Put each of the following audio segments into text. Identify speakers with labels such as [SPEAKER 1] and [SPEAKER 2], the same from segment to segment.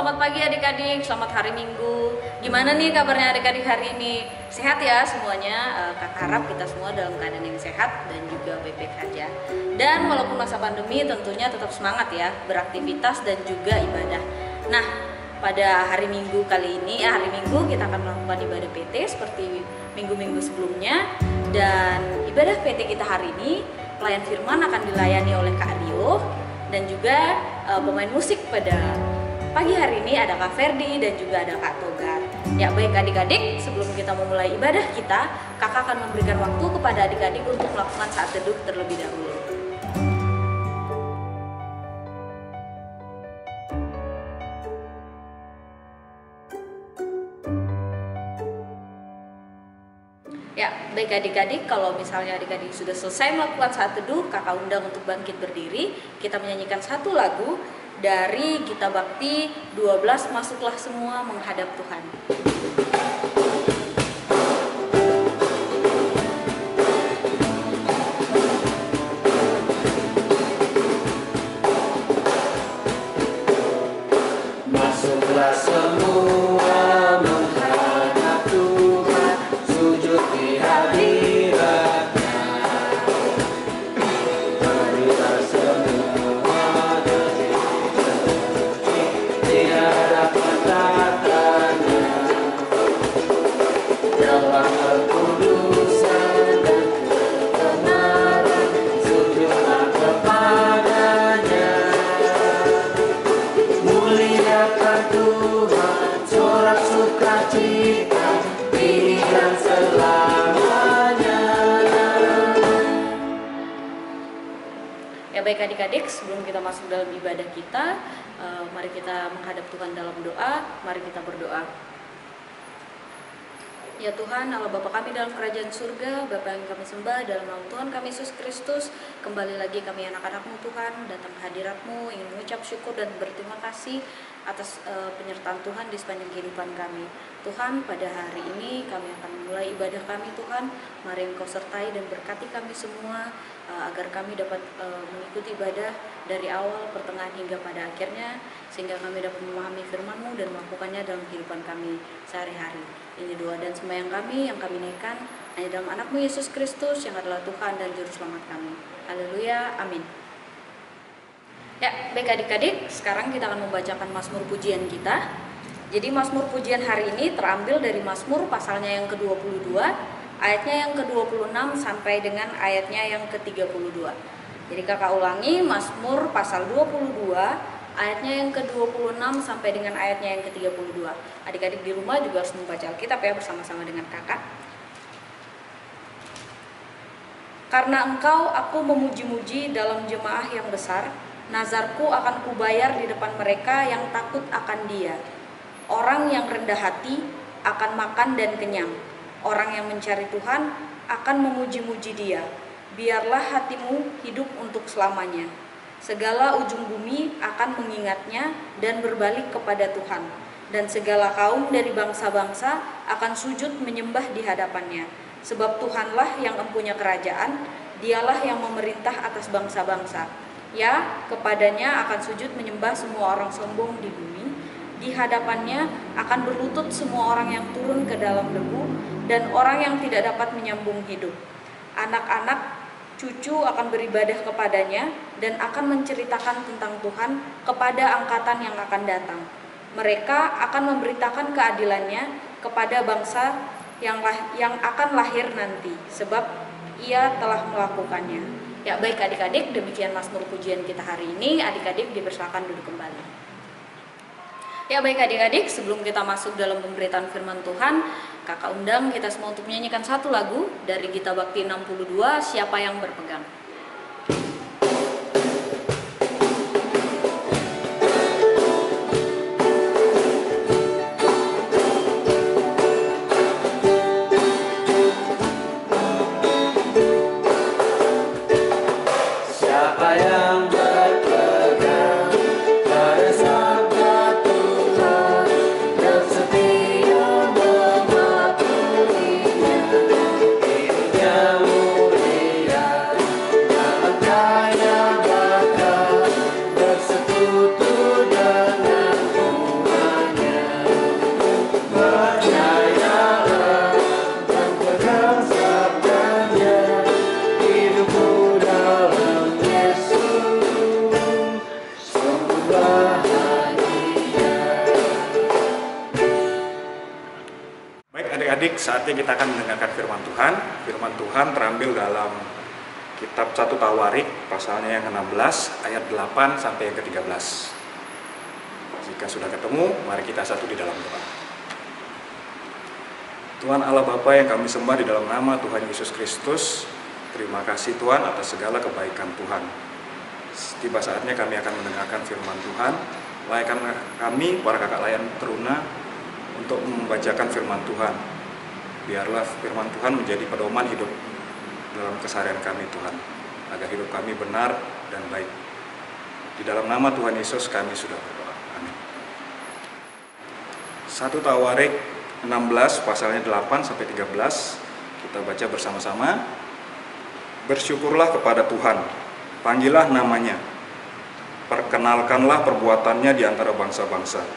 [SPEAKER 1] selamat pagi adik-adik, selamat hari Minggu. Gimana nih kabarnya adik-adik hari ini? Sehat ya semuanya? Kakak harap kita semua dalam keadaan yang sehat dan juga baik-baik aja. Dan walaupun masa pandemi tentunya tetap semangat ya, beraktivitas dan juga ibadah. Nah, pada hari Minggu kali ini, hari Minggu kita akan melakukan ibadah PT seperti minggu-minggu sebelumnya. Dan ibadah PT kita hari ini, pelayan firman akan dilayani oleh Kak Rio. Dan juga pemain musik pada pagi hari ini ada Kak Ferdi dan juga ada Kak Togar. Ya baik adik-adik, sebelum kita memulai ibadah kita, kakak akan memberikan waktu kepada adik-adik untuk melakukan saat teduh terlebih dahulu. Ya, baik adik-adik, kalau misalnya adik-adik sudah selesai melakukan saat teduh, kakak undang untuk bangkit berdiri. Kita menyanyikan satu lagu dari Gita Bakti 12, Masuklah Semua Menghadap Tuhan.
[SPEAKER 2] Masuklah semua menghadap Tuhan, sujud di hadiratnya. Marilah semua di hadapan tatanya, dalam kekudusan dan kebenaran, sujudlah kepadanya. Muliakan Tuhan, sorak sukacita, kini dan selamanya.
[SPEAKER 1] Ya baik adik-adik, sebelum kita masuk dalam ibadah kita, mari kita menghadap Tuhan dalam doa. Mari kita berdoa. Ya Tuhan, Allah Bapa kami dalam kerajaan surga, Bapa yang kami sembah, dalam nama Tuhan kami Yesus Kristus, kembali lagi kami anak-anak-Mu Tuhan, datang ke hadirat-Mu, ingin mengucap syukur dan berterima kasih atas penyertaan Tuhan di sepanjang kehidupan kami. Tuhan, pada hari ini kami akan memulai ibadah kami Tuhan, mari Engkau sertai dan berkati kami semua, agar kami dapat mengikuti ibadah dari awal, pertengahan hingga pada akhirnya, sehingga kami dapat memahami firman-Mu dan melakukannya dalam kehidupan kami sehari-hari. Ini doa dan sembahyang kami yang kami naikkan hanya dalam anak-Mu Yesus Kristus yang adalah Tuhan dan Juru Selamat kami. Haleluya, amin. Ya, baik adik-adik, sekarang kita akan membacakan Mazmur pujian kita. Jadi Mazmur pujian hari ini terambil dari Mazmur pasalnya yang ke-22, ayatnya yang ke-26 sampai dengan ayatnya yang ke-32. Jadi kakak ulangi, Mazmur pasal 22, ayatnya yang ke-26 sampai dengan ayatnya yang ke-32. Adik-adik di rumah juga harus membaca Alkitab ya bersama-sama dengan kakak. Karena Engkau aku memuji-muji dalam jemaah yang besar, nazarku akan kubayar di depan mereka yang takut akan Dia. Orang yang rendah hati akan makan dan kenyang. Orang yang mencari Tuhan akan memuji-muji Dia. Biarlah hatimu hidup untuk selamanya. Segala ujung bumi akan mengingatnya dan berbalik kepada Tuhan. Dan segala kaum dari bangsa-bangsa akan sujud menyembah di hadapannya. Sebab Tuhanlah yang empunya kerajaan, Dialah yang memerintah atas bangsa-bangsa. Ya, kepadanya akan sujud menyembah semua orang sombong di bumi. Di hadapannya akan berlutut semua orang yang turun ke dalam debu dan orang yang tidak dapat menyambung hidup. Anak-anak cucu akan beribadah kepadanya dan akan menceritakan tentang Tuhan kepada angkatan yang akan datang. Mereka akan memberitakan keadilannya kepada bangsa yang akan lahir nanti, sebab Ia telah melakukannya. Ya baik adik-adik, demikian Mazmur pujian kita hari ini. Adik-adik dipersilakan duduk kembali. Ya baik adik-adik, sebelum kita masuk dalam pemberitaan firman Tuhan, kakak undang kita semua untuk menyanyikan satu lagu dari Gita Bakti 62, Siapa yang Berpegang.
[SPEAKER 2] Siapa yang berpegang pada sabda Tuhan dan setia mematuhinya, hidupnya mulia
[SPEAKER 3] adik-adik, saatnya kita akan mendengarkan firman Tuhan. Firman Tuhan terambil dalam kitab 1 Tawarik, pasalnya yang ke-16, ayat 8 sampai yang ke-13. Jika sudah ketemu, mari kita satu di dalam doa. Tuhan Allah Bapa yang kami sembah di dalam nama Tuhan Yesus Kristus, terima kasih Tuhan atas segala kebaikan Tuhan. Tiba saatnya kami akan mendengarkan firman Tuhan. Layakkan kami, para kakak layan teruna, untuk membacakan firman Tuhan. Biarlah firman Tuhan menjadi pedoman hidup dalam keseharian kami Tuhan, agar hidup kami benar dan baik. Di dalam nama Tuhan Yesus kami sudah berdoa. Amin. 1 Tawarik 16 pasalnya 8 sampai 13 kita baca bersama-sama. Bersyukurlah kepada Tuhan, panggillah namanya, perkenalkanlah perbuatannya di antara bangsa-bangsa.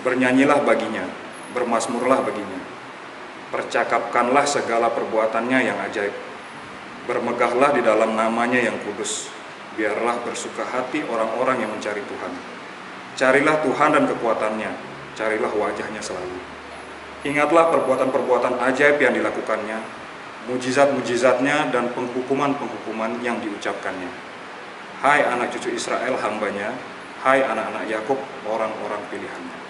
[SPEAKER 3] Bernyanyilah baginya, bermazmurlah baginya. Percakapkanlah segala perbuatannya yang ajaib. Bermegahlah di dalam namanya yang kudus. Biarlah bersuka hati orang-orang yang mencari Tuhan. Carilah Tuhan dan kekuatannya, carilah wajahnya selalu. Ingatlah perbuatan-perbuatan ajaib yang dilakukannya, mujizat-mujizatnya dan penghukuman-penghukuman yang diucapkannya. Hai anak cucu Israel hambanya, hai anak-anak Yakub orang-orang pilihannya.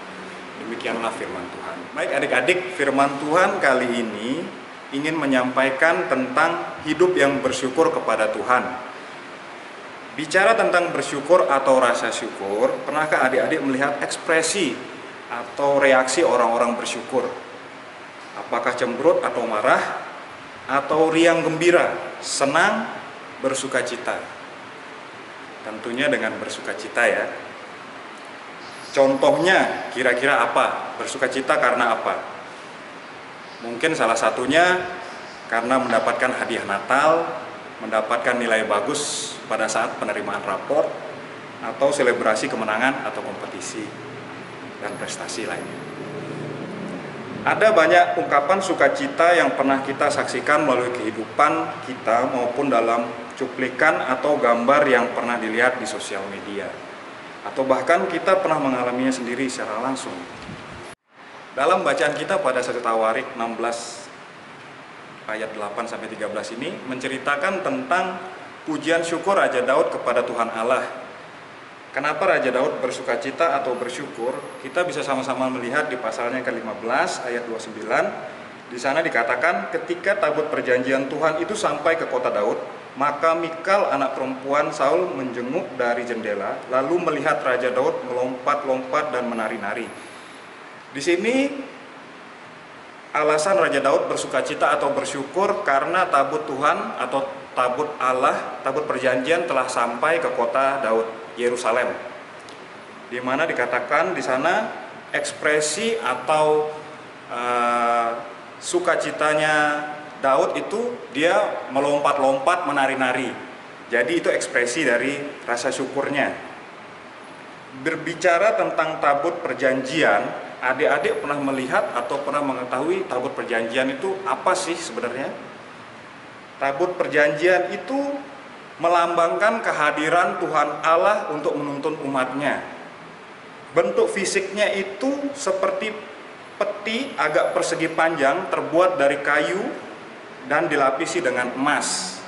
[SPEAKER 3] Demikianlah firman Tuhan. Baik adik-adik, firman Tuhan kali ini ingin menyampaikan tentang hidup yang bersyukur kepada Tuhan. Bicara tentang bersyukur atau rasa syukur, pernahkah adik-adik melihat ekspresi atau reaksi orang-orang bersyukur? Apakah cemberut atau marah, atau riang gembira, senang, bersukacita? Tentunya dengan bersukacita ya. Contohnya kira-kira apa? Bersukacita karena apa? Mungkin salah satunya karena mendapatkan hadiah Natal, mendapatkan nilai bagus pada saat penerimaan rapor, atau selebrasi kemenangan atau kompetisi dan prestasi lainnya. Ada banyak ungkapan sukacita yang pernah kita saksikan melalui kehidupan kita maupun dalam cuplikan atau gambar yang pernah dilihat di sosial media, atau bahkan kita pernah mengalaminya sendiri secara langsung. Dalam bacaan kita pada 1 Tawarik 16 ayat 8 sampai 13 ini menceritakan tentang pujian syukur Raja Daud kepada Tuhan Allah. Kenapa Raja Daud bersukacita atau bersyukur? Kita bisa sama-sama melihat di pasalnya ke-15 ayat 29. Di sana dikatakan ketika tabut perjanjian Tuhan itu sampai ke kota Daud, maka Mikal anak perempuan Saul menjenguk dari jendela, lalu melihat Raja Daud melompat-lompat dan menari-nari. Di sini alasan Raja Daud bersukacita atau bersyukur karena tabut Tuhan atau tabut Allah, tabut perjanjian telah sampai ke kota Daud, Yerusalem, di mana dikatakan di sana ekspresi atau sukacitanya Daud itu dia melompat-lompat menari-nari. Jadi itu ekspresi dari rasa syukurnya. Berbicara tentang tabut perjanjian, adik-adik pernah melihat atau pernah mengetahui tabut perjanjian itu apa sih sebenarnya? Tabut perjanjian itu melambangkan kehadiran Tuhan Allah untuk menuntun umatnya. Bentuk fisiknya itu seperti peti agak persegi panjang terbuat dari kayu dan dilapisi dengan emas.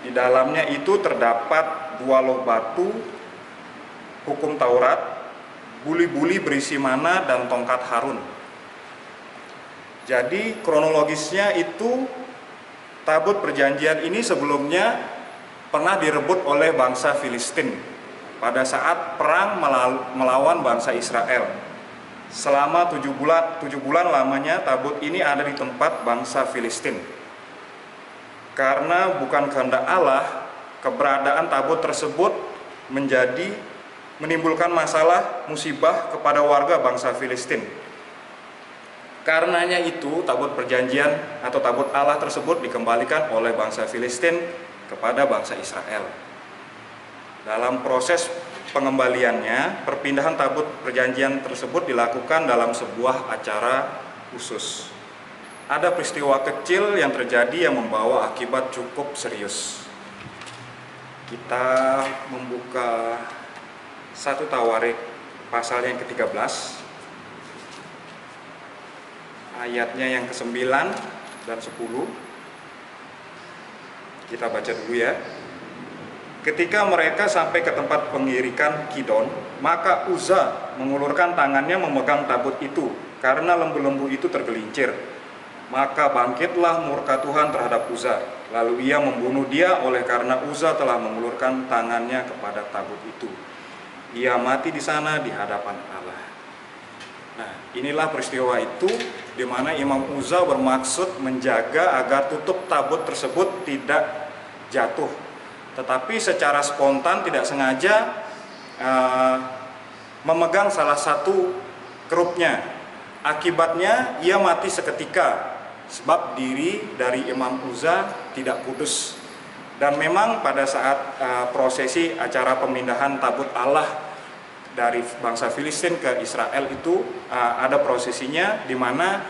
[SPEAKER 3] Di dalamnya itu terdapat 2 loh batu, hukum Taurat, buli-buli berisi mana dan tongkat Harun. Jadi kronologisnya itu tabut perjanjian ini sebelumnya pernah direbut oleh bangsa Filistin pada saat perang melawan bangsa Israel. Selama 7 bulan lamanya tabut ini ada di tempat bangsa Filistin. Karena bukan kehendak Allah, keberadaan tabut tersebut menimbulkan masalah musibah kepada warga bangsa Filistin. Karenanya itu tabut perjanjian atau tabut Allah tersebut dikembalikan oleh bangsa Filistin kepada bangsa Israel. Dalam proses pengembaliannya, perpindahan tabut perjanjian tersebut dilakukan dalam sebuah acara khusus. Ada peristiwa kecil yang terjadi yang membawa akibat cukup serius. Kita membuka 1 Tawarik pasal yang ke-13 ayatnya yang ke-9 dan 10. Kita baca dulu ya. Ketika mereka sampai ke tempat pengirikan Kidon, maka Uzza mengulurkan tangannya memegang tabut itu, karena lembu-lembu itu tergelincir. Maka bangkitlah murka Tuhan terhadap Uzza, lalu ia membunuh dia oleh karena Uzza telah mengulurkan tangannya kepada tabut itu. Ia mati di sana di hadapan Allah. Nah, inilah peristiwa itu di mana Imam Uzza bermaksud menjaga agar tutup tabut tersebut tidak jatuh. Tetapi secara spontan tidak sengaja memegang salah satu kerupnya. Akibatnya ia mati seketika sebab diri dari Imam Uzza tidak kudus. Dan memang pada saat prosesi acara pemindahan tabut Allah dari bangsa Filistin ke Israel itu ada prosesinya di mana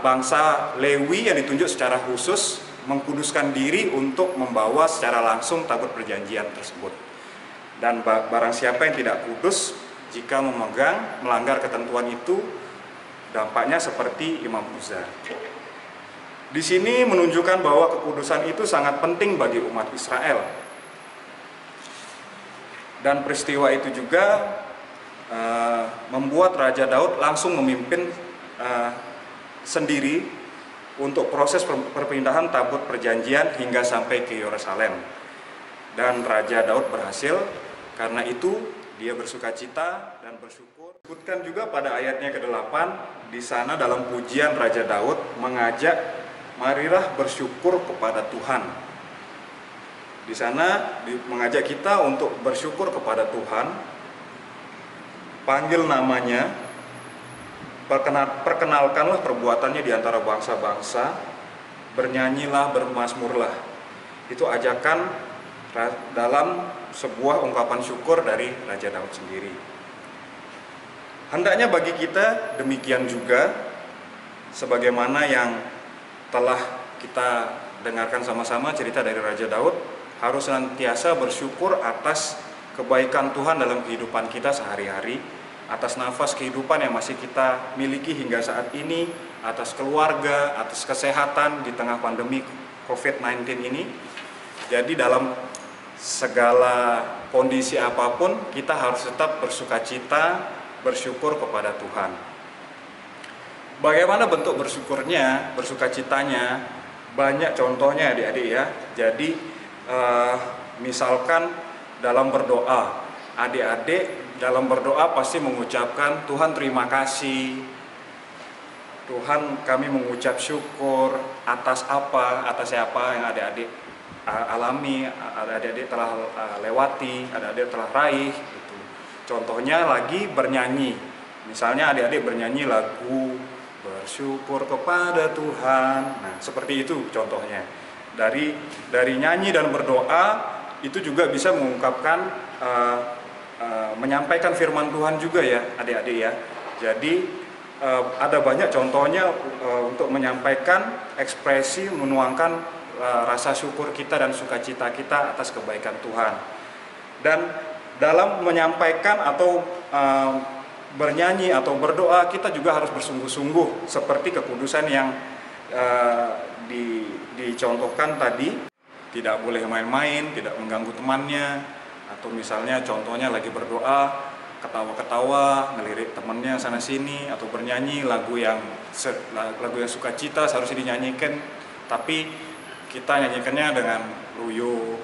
[SPEAKER 3] bangsa Lewi yang ditunjuk secara khusus mengkuduskan diri untuk membawa secara langsung tabut perjanjian tersebut. Dan barang siapa yang tidak kudus jika melanggar ketentuan itu, dampaknya seperti Imam Uzza. Di sini menunjukkan bahwa kekudusan itu sangat penting bagi umat Israel. Dan peristiwa itu juga membuat Raja Daud langsung memimpin sendiri untuk proses perpindahan tabut perjanjian hingga sampai ke Yerusalem. Dan Raja Daud berhasil, karena itu dia bersukacita dan bersyukur. Disebutkan juga pada ayatnya ke-8, di sana dalam pujian Raja Daud mengajak, marilah bersyukur kepada Tuhan. Di sana mengajak kita untuk bersyukur kepada Tuhan, panggil namanya, perkenalkanlah perbuatannya di antara bangsa-bangsa, bernyanyilah, bermazmurlah. Itu ajakan dalam sebuah ungkapan syukur dari Raja Daud sendiri. Hendaknya bagi kita demikian juga, sebagaimana yang telah kita dengarkan sama-sama cerita dari Raja Daud, harus senantiasa bersyukur atas kebaikan Tuhan dalam kehidupan kita sehari-hari, atas nafas kehidupan yang masih kita miliki hingga saat ini, atas keluarga, atas kesehatan di tengah pandemi COVID-19 ini. Jadi dalam segala kondisi apapun, kita harus tetap bersukacita, bersyukur kepada Tuhan. Bagaimana bentuk bersyukurnya, bersukacitanya? Banyak contohnya adik-adik ya. Jadi misalkan dalam berdoa, adik-adik dalam berdoa pasti mengucapkan, Tuhan terima kasih, Tuhan kami mengucap syukur atas apa, atas siapa yang adik-adik alami, adik-adik telah lewati, adik-adik telah raih gitu. Contohnya lagi bernyanyi, misalnya adik-adik bernyanyi lagu bersyukur kepada Tuhan. Nah, seperti itu contohnya. Dari nyanyi dan berdoa itu juga bisa mengungkapkan menyampaikan firman Tuhan juga ya adik-adik ya. Jadi ada banyak contohnya untuk menyampaikan ekspresi, menuangkan rasa syukur kita dan sukacita kita atas kebaikan Tuhan. Dan dalam menyampaikan atau bernyanyi atau berdoa, kita juga harus bersungguh-sungguh seperti kekudusan yang dicontohkan tadi. Tidak boleh main-main, tidak mengganggu temannya. Atau misalnya contohnya lagi berdoa, ketawa-ketawa, ngelirik temannya sana sini, atau bernyanyi lagu yang sukacita seharusnya dinyanyikan, tapi kita nyanyikannya dengan loyo,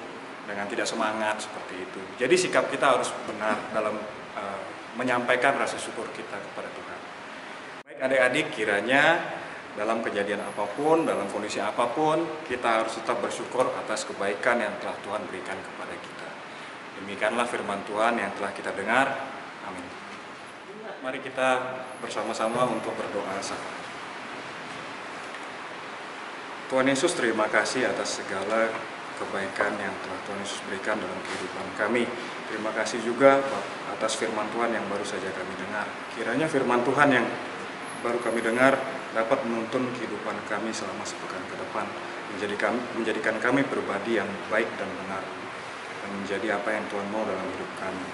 [SPEAKER 3] dengan tidak semangat seperti itu. Jadi sikap kita harus benar dalam menyampaikan rasa syukur kita kepada Tuhan. Baik adik-adik, kiranya dalam kejadian apapun, dalam kondisi apapun, kita harus tetap bersyukur atas kebaikan yang telah Tuhan berikan kepada kita. Demikianlah firman Tuhan yang telah kita dengar. Amin. Mari kita bersama-sama untuk berdoa. Tuhan Yesus, terima kasih atas segala kebaikan yang telah Tuhan Yesus berikan dalam kehidupan kami. Terima kasih juga atas firman Tuhan yang baru saja kami dengar. Kiranya firman Tuhan yang baru kami dengar dapat menuntun kehidupan kami selama sepekan ke depan, menjadikan kami pribadi yang baik dan benar, dan menjadi apa yang Tuhan mau dalam hidup kami.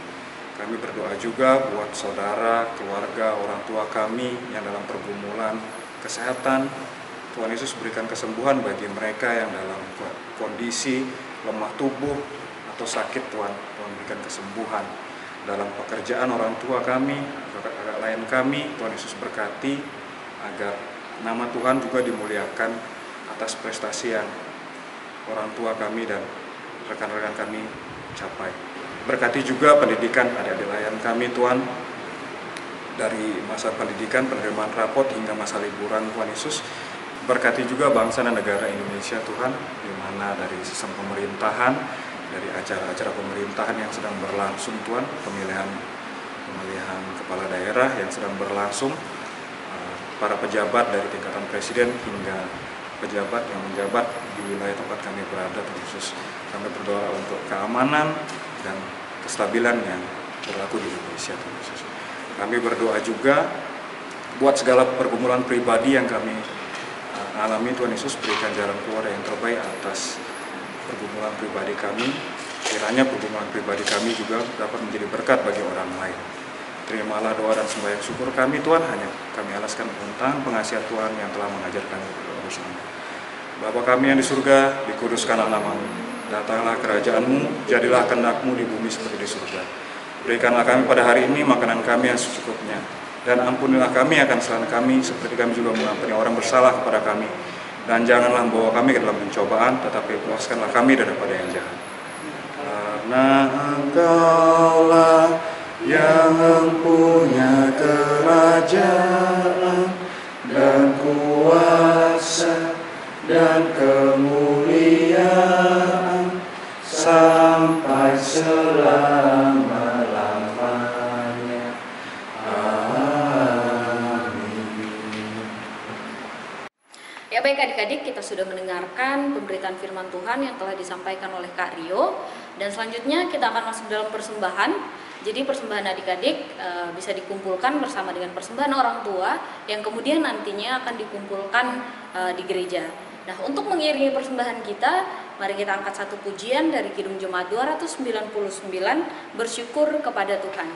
[SPEAKER 3] Kami berdoa juga buat saudara, keluarga, orang tua kami yang dalam pergumulan, kesehatan. Tuhan Yesus berikan kesembuhan bagi mereka yang dalam kondisi lemah tubuh atau sakit. Tuhan berikan kesembuhan. Dalam pekerjaan orang tua kami, kakak-kakak lain kami, Tuhan Yesus berkati agar nama Tuhan juga dimuliakan atas prestasi yang orang tua kami dan rekan-rekan kami capai. Berkati juga pendidikan adik-adik layan kami, Tuhan, dari masa pendidikan, penerimaan rapot hingga masa liburan, Tuhan Yesus. Berkati juga bangsa dan negara Indonesia, Tuhan, di mana dari sistem pemerintahan, dari acara-acara pemerintahan yang sedang berlangsung, Tuhan, pemilihan kepala daerah yang sedang berlangsung, para pejabat dari tingkatan presiden hingga pejabat yang menjabat di wilayah tempat kami berada, Tuhan Yesus. Kami berdoa untuk keamanan dan kestabilan yang berlaku di Indonesia, Tuhan Yesus. Kami berdoa juga buat segala pergumulan pribadi yang kami alami, Tuhan Yesus, berikan jalan keluar yang terbaik atas pergumulan pribadi kami. Kiranya pergumulan pribadi kami juga dapat menjadi berkat bagi orang lain. Terimalah doa dan sembahyang syukur kami, Tuhan, hanya kami alaskan tentang pengasihan Tuhan yang telah mengajar kami berdoa bersama. Bapa kami yang di surga, dikuduskanlah nama-Mu. Datanglah kerajaan-Mu, jadilah kehendak-Mu di bumi seperti di surga. Berikanlah kami pada hari ini makanan kami yang secukupnya. Dan ampunilah kami akan kesalahan kami, seperti kami juga mengampuni orang bersalah kepada kami. Dan janganlah membawa kami ke dalam pencobaan, tetapi puaskanlah kami daripada yang jahat. Karena Engkaulah yang mempunyai kerajaan dan kuasa dan kemuliaan sampai selama-lamanya.
[SPEAKER 1] Ya baik adik-adik, kita sudah mendengarkan pemberitaan firman Tuhan yang telah disampaikan oleh Kak Rio. Dan selanjutnya kita akan masuk dalam persembahan. Jadi persembahan adik-adik bisa dikumpulkan bersama dengan persembahan orang tua yang kemudian nantinya akan dikumpulkan di gereja. Nah, untuk mengiringi persembahan kita, mari kita angkat satu pujian dari Kidung Jemaat 299, bersyukur kepada Tuhan.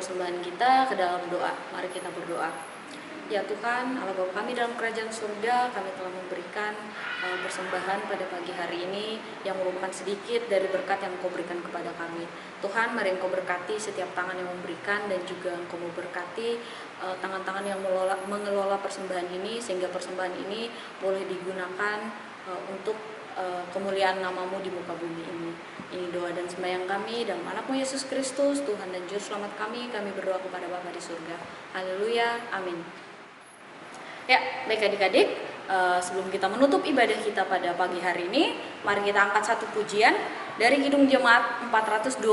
[SPEAKER 1] Persembahan kita ke dalam doa. Mari kita berdoa. Ya Tuhan, Allah Bapa kami dalam kerajaan surga, kami telah memberikan persembahan pada pagi hari ini yang merupakan sedikit dari berkat yang Engkau berikan kepada kami. Tuhan, mari Engkau berkati setiap tangan yang memberikan dan juga Engkau memberkati tangan-tangan yang mengelola persembahan ini, sehingga persembahan ini boleh digunakan untuk kemuliaan nama-Mu di muka bumi ini. Ini doa dan sembahyang kami dalam anak-Mu Yesus Kristus, Tuhan dan Juru Selamat kami berdoa kepada Bapa di surga. Haleluya, amin. Ya, baik adik-adik, sebelum kita menutup ibadah kita pada pagi hari ini, mari kita angkat satu pujian dari Kidung Jemaat 426,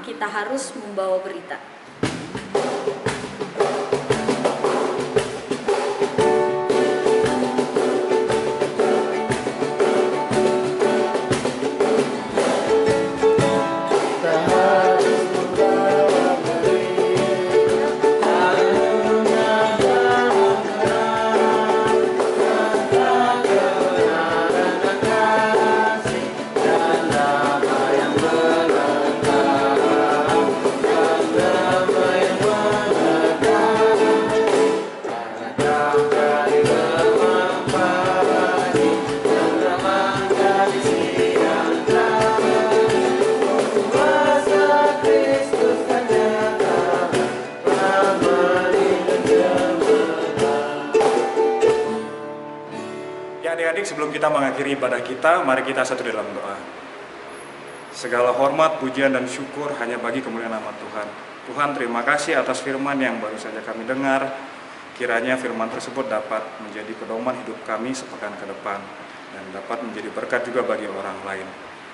[SPEAKER 1] Kita Harus Membawa Berita.
[SPEAKER 3] Adik-adik, sebelum kita mengakhiri ibadah kita, mari kita satu dalam doa. Segala hormat, pujian, dan syukur hanya bagi kemuliaan nama Tuhan. Tuhan, terima kasih atas firman yang baru saja kami dengar. Kiranya firman tersebut dapat menjadi pedoman hidup kami sepekan ke depan dan dapat menjadi berkat juga bagi orang lain.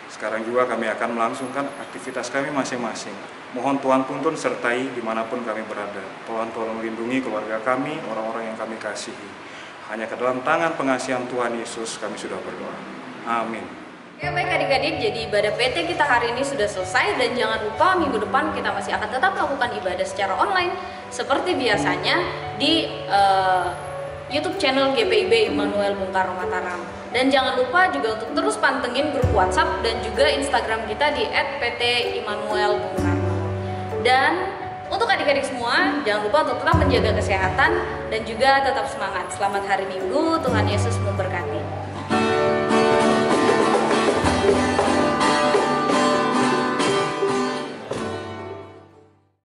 [SPEAKER 3] Sekarang juga kami akan melangsungkan aktivitas kami masing-masing. Mohon Tuhan tuntun sertai dimanapun kami berada. Tuhan tolong lindungi keluarga kami, orang-orang yang kami kasihi. Hanya ke dalam tangan pengasihan Tuhan Yesus kami sudah berdoa. Amin.
[SPEAKER 1] Oke, baik adik-adik, jadi ibadah PT kita hari ini sudah selesai dan jangan lupa minggu depan kita masih akan tetap melakukan ibadah secara online seperti biasanya di YouTube channel GPIB Immanuel Bung Karno Mataram. Dan jangan lupa juga untuk terus pantengin grup WhatsApp dan juga Instagram kita di @pt_Immanuel_Bung_Karno. Dan untuk adik-adik semua, jangan lupa untuk tetap menjaga kesehatan dan juga tetap semangat. Selamat hari Minggu, Tuhan Yesus memberkati.